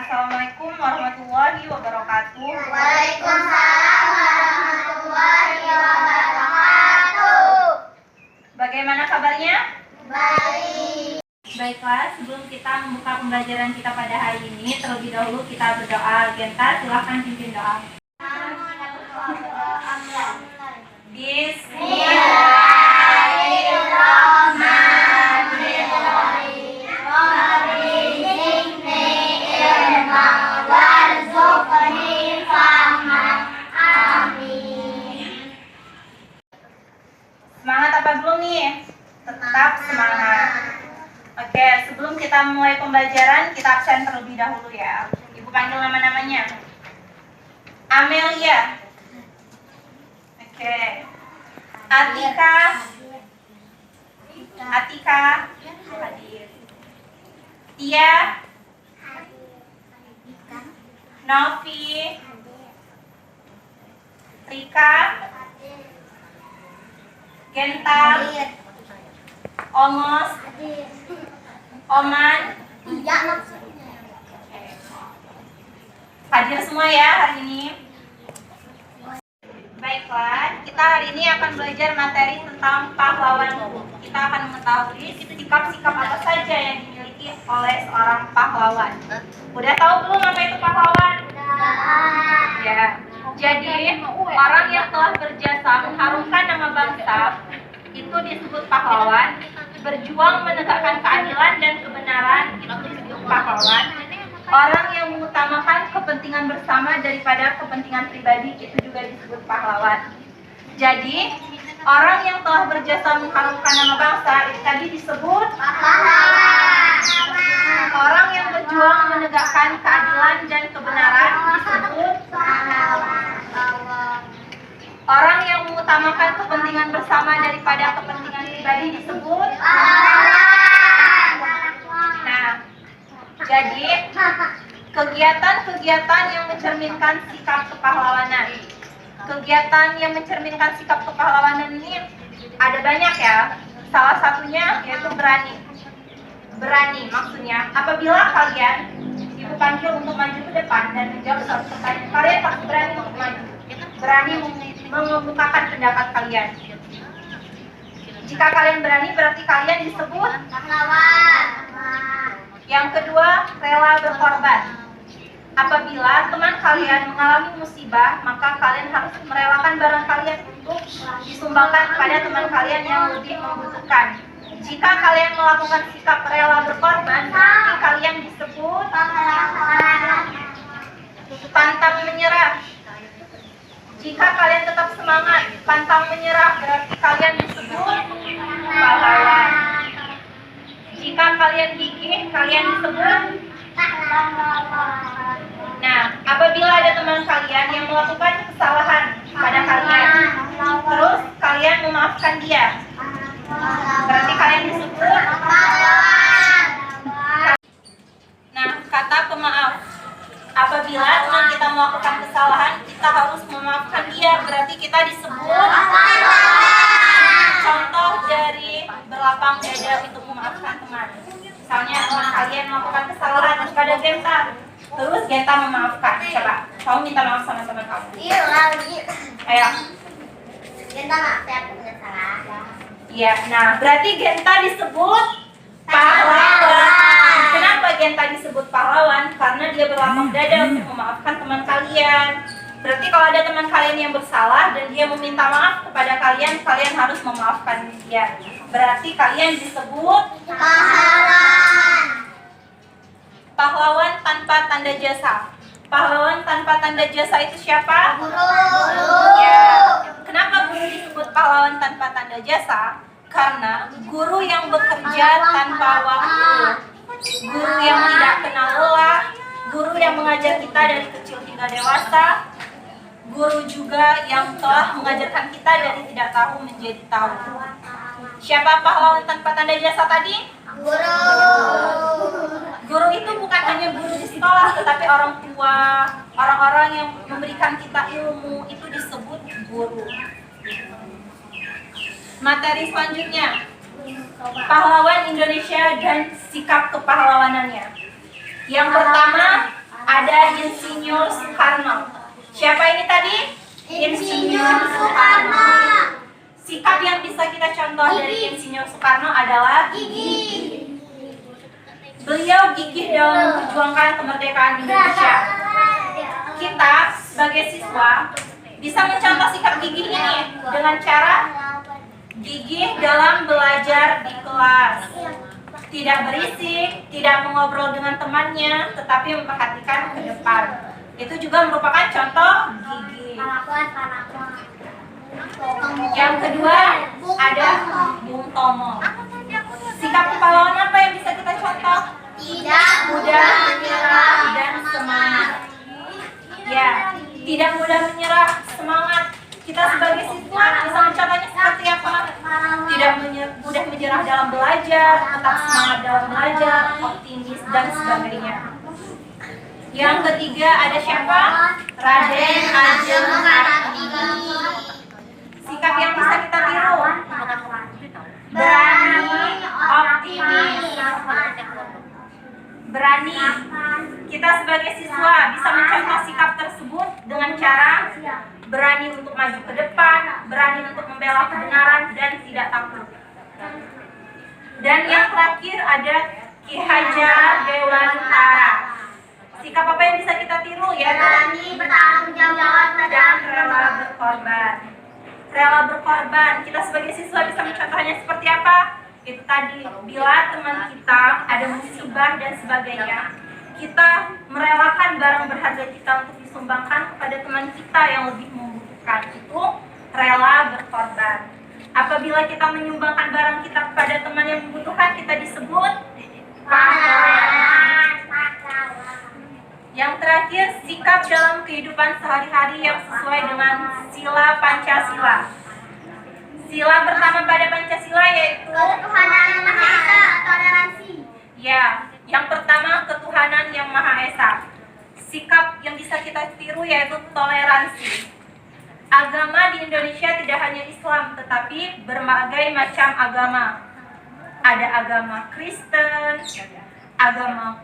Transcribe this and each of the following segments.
Assalamualaikum warahmatullahi wabarakatuh. Waalaikumsalam warahmatullahi wabarakatuh. Bagaimana kabarnya? Baik. Baiklah, sebelum kita membuka pembelajaran kita pada hari ini, terlebih dahulu kita berdoa. Genta, silakan pimpin doa. Semangat apa belum nih? Tetap semangat. Oke, sebelum kita mulai pembelajaran, kita absen terlebih dahulu ya. Ibu panggil nama-namanya. Amelia. Oke. Atika. Hadir. Tia. Novi. Rika. Genta. Omos. Oman. Hadir semua ya hari ini. Baiklah, kita hari ini akan belajar materi tentang pahlawan. Kita akan mengetahui sikap-sikap apa saja yang dimiliki oleh seorang pahlawan. Udah tahu belum apa itu pahlawan? Ya. Jadi, orang yang telah berjasa mengharumkan nama bangsa itu disebut pahlawan. Berjuang menegakkan keadilan dan kebenaran itu disebut pahlawan. Orang yang mengutamakan kepentingan bersama daripada kepentingan pribadi itu juga disebut pahlawan. Jadi, orang yang telah berjasa mengharumkan nama bangsa itu tadi disebut Pahlawan. Orang yang berjuang menegakkan keadilan dan kebenaran disebut Pahlawan. Orang yang mengutamakan kepentingan bersama daripada kepentingan pribadi disebut Nah, jadi kegiatan-kegiatan yang mencerminkan sikap kepahlawanan. Kegiatan yang mencerminkan sikap kepahlawanan ini ada banyak ya. Salah satunya yaitu berani. Berani maksudnya apabila kalian Ibu panggil untuk maju ke depan dan menjawab suatu pertanyaan, kalian harus berani untuk maju. Berani mengemukakan pendapat kalian. Jika kalian berani berarti kalian disebut Pahlawan. Yang kedua, rela berkorban. Apabila teman kalian mengalami musibah, maka kalian harus merelakan barang kalian untuk disumbangkan kepada teman kalian yang lebih membutuhkan. Jika kalian melakukan sikap rela berkorban, berarti kalian disebut pantang menyerah. Jika kalian tetap semangat, pantang menyerah, berarti kalian disebut pahlawan. Jika kalian gigih, kalian disebut Nah, apabila ada teman kalian yang melakukan kesalahan pada kalian, terus kalian memaafkan dia, berarti kalian disebut Nah, kata pemaaf. Apabila teman kita melakukan kesalahan, kita harus memaafkan dia, berarti kita disebut Contoh dari berlapang dada untuk memaafkan teman. Misalnya teman kalian melakukan kesalahan kepada Genta, terus Genta memaafkan. Coba, kamu minta maaf sama teman kamu. Iya lagi. Ayo. Genta nggak, saya punya salah. Iya, nah berarti Genta disebut pahlawan. Kenapa Genta disebut pahlawan? Karena dia berlapang dada untuk memaafkan teman kalian. Berarti kalau ada teman kalian yang bersalah dan dia meminta maaf kepada kalian, kalian harus memaafkan dia. Berarti kalian disebut Pahlawan. pahlawan tanpa tanda jasa. Pahlawan tanpa tanda jasa itu siapa? Guru. Ya. Kenapa guru disebut pahlawan tanpa tanda jasa? Karena guru yang bekerja tanpa waktu, guru yang tidak kenal lelah, guru yang mengajar kita dari kecil hingga dewasa, guru juga yang telah mengajarkan kita dari tidak tahu menjadi tahu. Siapa pahlawan tanpa tanda jasa tadi? Guru. Guru itu bukan hanya guru di sekolah, tetapi orang tua, orang-orang yang memberikan kita ilmu, itu disebut guru. Materi selanjutnya, pahlawan Indonesia dan sikap kepahlawanannya. Yang pertama, ada Insinyur Soekarno. Siapa ini tadi? Insinyur Soekarno. Sikap yang bisa kita contoh dari Insinyur Soekarno adalah Gigi. beliau gigih dalam memperjuangkan kemerdekaan Indonesia. Kita sebagai siswa bisa mencontoh sikap gigih ini dengan cara gigih dalam belajar di kelas. Tidak berisik, tidak mengobrol dengan temannya, tetapi memperhatikan ke depan. Itu juga merupakan contoh gigih. Yang kedua ada Bung Tomo. Sikap kepahlawanan apa yang bisa kita contoh? Tidak Mudah menyerah dan semangat. Ya, tidak mudah menyerah, semangat. Kita sebagai siswa bisa mencontohnya seperti apa? Tidak mudah menyerah dalam belajar, tetap semangat dalam belajar, optimis dan sebagainya. Yang ketiga ada siapa? Raden Ajeng Kartini. Sikap yang bisa kita tiru: berani, optimis. Berani. Kita sebagai siswa bisa mencontoh sikap tersebut dengan cara berani untuk maju ke depan, berani untuk membela kebenaran dan tidak takut. Dan yang terakhir ada Ki Hajar Dewantara. Sikap apa yang bisa kita tiru? Ya, berani bertanggung jawab dan rela berkorban. Rela berkorban. Kita sebagai siswa bisa mencontohnya seperti apa? Itu tadi, bila teman kita ada musibah dan sebagainya, kita merelakan barang berharga kita untuk disumbangkan kepada teman kita yang lebih membutuhkan. Itu rela berkorban. Apabila kita menyumbangkan barang kita kepada teman yang membutuhkan, kita disebut pahlawan. Yang terakhir, sikap dalam kehidupan sehari-hari yang sesuai dengan sila Pancasila. Sila pertama pada Pancasila yaitu ketuhanan yang Maha Esa, toleransi. Ya, yang pertama ketuhanan yang Maha Esa. Sikap yang bisa kita tiru yaitu toleransi. Agama di Indonesia tidak hanya Islam, tetapi berbagai macam agama. Ada agama Kristen, agama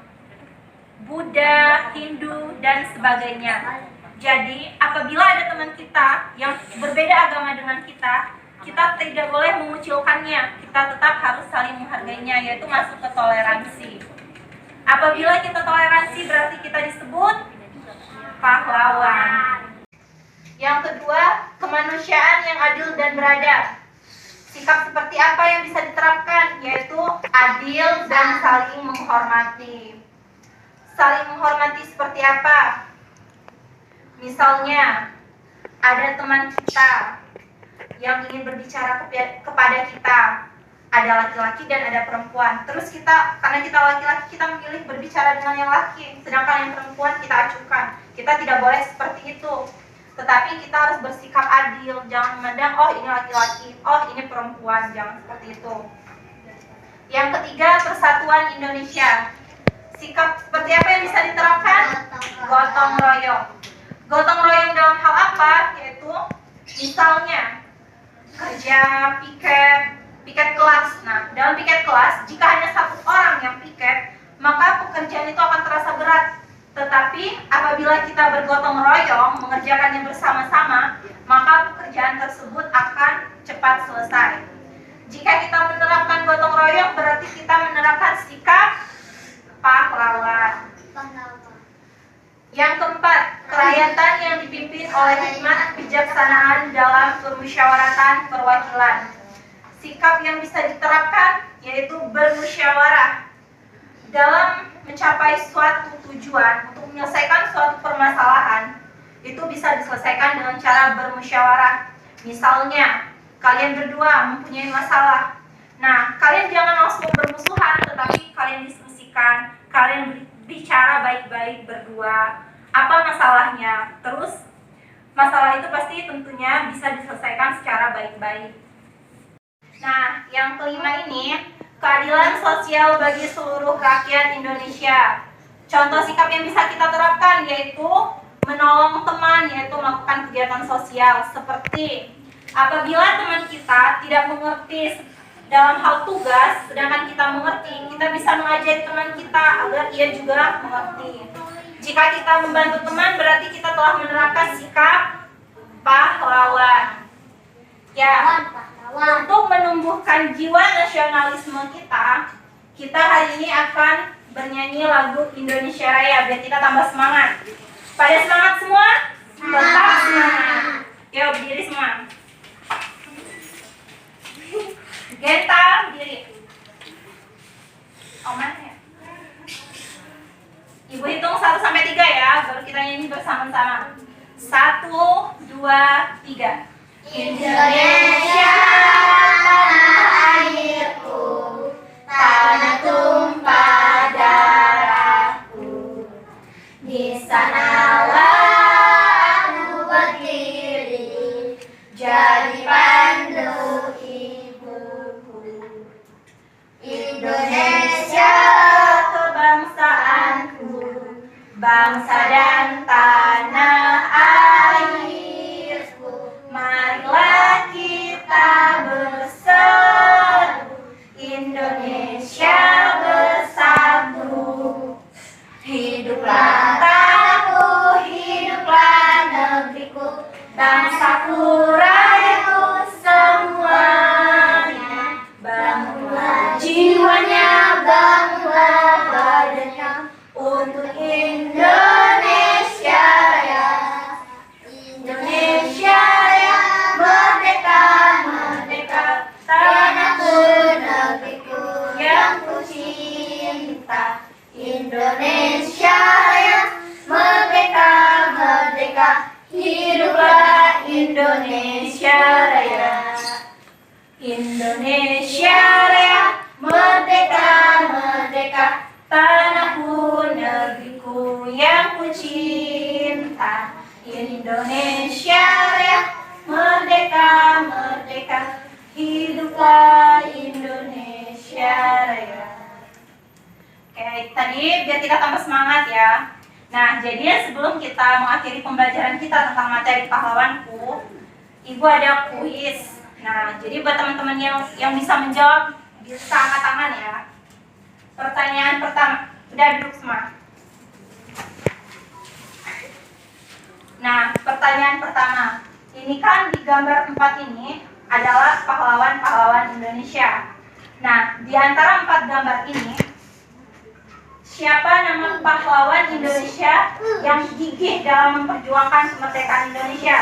Buddha, Hindu, dan sebagainya. Jadi, apabila ada teman kita yang berbeda agama dengan kita tidak boleh mengucilkannya. Kita tetap harus saling menghargainya, yaitu masuk ke toleransi. Apabila kita toleransi, berarti kita disebut pahlawan. Yang kedua, kemanusiaan yang adil dan beradab. Sikap seperti apa yang bisa diterapkan? Yaitu adil dan saling menghormati. Saling menghormati seperti apa? Misalnya, ada teman kita yang ingin berbicara kepada kita, ada laki-laki dan ada perempuan. Terus karena kita laki-laki, kita memilih berbicara dengan yang laki, sedangkan yang perempuan kita acuhkan. Kita tidak boleh seperti itu. Tetapi kita harus bersikap adil, jangan memandang oh ini laki-laki, oh ini perempuan, jangan seperti itu. Yang ketiga, persatuan Indonesia. Sikap seperti apa yang bisa diterapkan? Gotong royong. Gotong royong dalam hal apa? Yaitu misalnya kerja piket kelas. Nah, dalam piket kelas, jika hanya satu orang yang piket, maka pekerjaan itu akan terasa berat. Tetapi apabila kita bergotong royong, mengerjakannya bersama-sama, maka pekerjaan tersebut akan cepat selesai. Jika kita menerapkan gotong royong, berarti kita menerapkan sikap pahlawan. Yang keempat, kerakyatan yang dipimpin oleh hikmat kebijaksanaan dalam permusyawaratan perwakilan. Sikap yang bisa diterapkan yaitu bermusyawarah dalam mencapai suatu tujuan untuk menyelesaikan suatu permasalahan. Itu bisa diselesaikan dengan cara bermusyawarah. Misalnya, kalian berdua mempunyai masalah. Nah, kalian jangan langsung bermusuhan, tetapi kalian diskusikan, kalian bicara baik-baik berdua. Apa masalahnya? Terus masalah itu pasti tentunya bisa diselesaikan secara baik-baik. Nah, yang kelima ini, keadilan sosial bagi seluruh rakyat Indonesia. Contoh sikap yang bisa kita terapkan yaitu menolong teman, yaitu melakukan kegiatan sosial. Seperti apabila teman kita tidak mengerti dalam hal tugas, sedangkan kita mengerti, kita bisa mengajari teman kita agar ia juga mengerti. Jika Jika kita membantu teman, berarti kita telah menerapkan sikap pahlawan. Ya, untuk menumbuhkan jiwa nasionalisme kita hari ini akan bernyanyi lagu Indonesia Raya biar kita tambah semangat. Pada semangat semua? Tetap semangat. Yuk, berdiri semua. Genta, berdiri. Oh, mana ya? Ibu hitung 1 sampai 3 ya, baru kita nyanyi bersama-sama. 1, 2, 3. Indonesia tanah airku, tanah tumpah darahku. Di sanalah aku berdiri, jadi pandu ibuku. Indonesia Kebangsaanku, bangsa dan tanah airku. Marilah kita berseru, Indonesia bersatu. Hiduplah tanahku, hiduplah negeriku, bangsaku, rakyatku semuanya. Bangunlah jiwanya, bangunlah badannya untuk Indonesia Raya. Indonesia Raya, merdeka, merdeka, tanahku, negeriku yang ku cinta. Indonesia Raya, merdeka, merdeka, hiduplah Indonesia Raya. Indonesia Raya, merdeka, merdeka, tanahku, negeriku yang ku cinta. Indonesia Raya, merdeka, merdeka, hiduplah Indonesia Raya. Oke, tadi biar kita tambah semangat ya. Nah, jadi sebelum kita mengakhiri pembelajaran kita tentang materi pahlawanku, Ibu ada kuis. Nah, jadi buat teman-teman yang bisa menjawab, bisa angkat tangan ya. Pertanyaan pertama, udah duduk semua. Nah, pertanyaan pertama, ini kan di gambar 4 ini adalah pahlawan-pahlawan Indonesia. Nah, di antara 4 gambar ini, siapa nama pahlawan Indonesia yang gigih dalam memperjuangkan kemerdekaan Indonesia?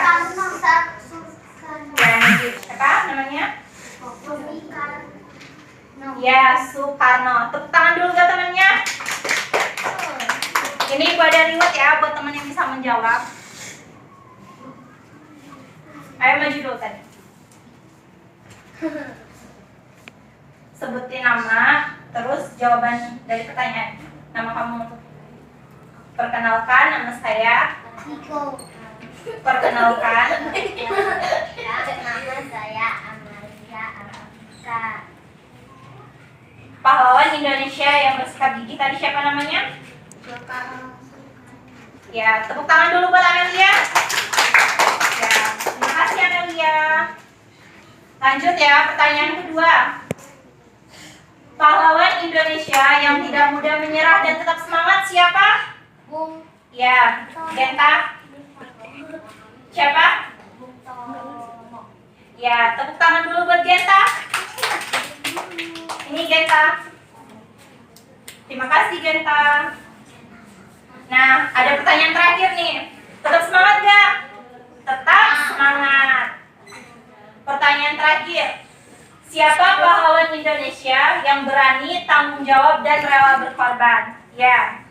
Siapa namanya? Ya, Soekarno. Tepuk tangan dulu gak temannya? Ini Ibu ada reward ya buat teman yang bisa menjawab. Ayo maju dulu tadi. Sebutin nama, terus jawaban dari pertanyaan. Nama kamu. Perkenalkan, nama saya. Perkenalkan. Nama saya Amalia Arafika. Pahlawan Indonesia yang bersikap gigih tadi siapa namanya? Ya, tepuk tangan dulu buat Amelia. Ya, terima kasih Amelia. Lanjut ya, pertanyaan kedua. Pahlawan Indonesia yang tidak mudah menyerah dan tetap semangat siapa? Bung Ya, Genta. Siapa? Tomo. Ya, tepuk tangan dulu buat Genta. Ini Genta. Terima kasih Genta. Nah, ada pertanyaan terakhir nih. Tetap semangat gak? Tetap semangat. Pertanyaan terakhir. Siapa pahlawan Indonesia yang berani, tanggung jawab, dan rela berkorban? Ya.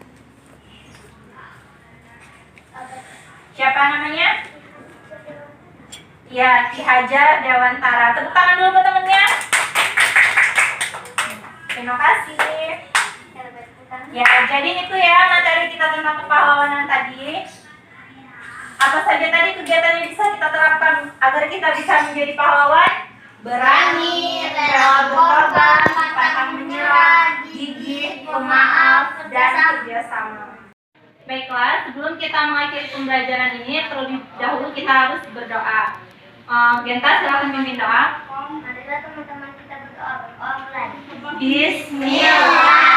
Siapa namanya? Ya, Ki Hajar Dewantara. Tepuk tangan dulu buat temennya. Terima kasih. Ya, jadi itu ya materi kita tentang kepahlawanan tadi. Apa saja tadi kegiatan yang bisa kita terapkan agar kita bisa menjadi pahlawan? Berani, rela berkorban, pantang menyerah, gigih, pemaaf, dan kerjasama. Baiklah, sebelum kita mengakhiri pembelajaran ini, terlebih dahulu kita harus berdoa. Genta, silakan pimpin doa. Marilah teman-teman kita berdoa mulai. Bismillah.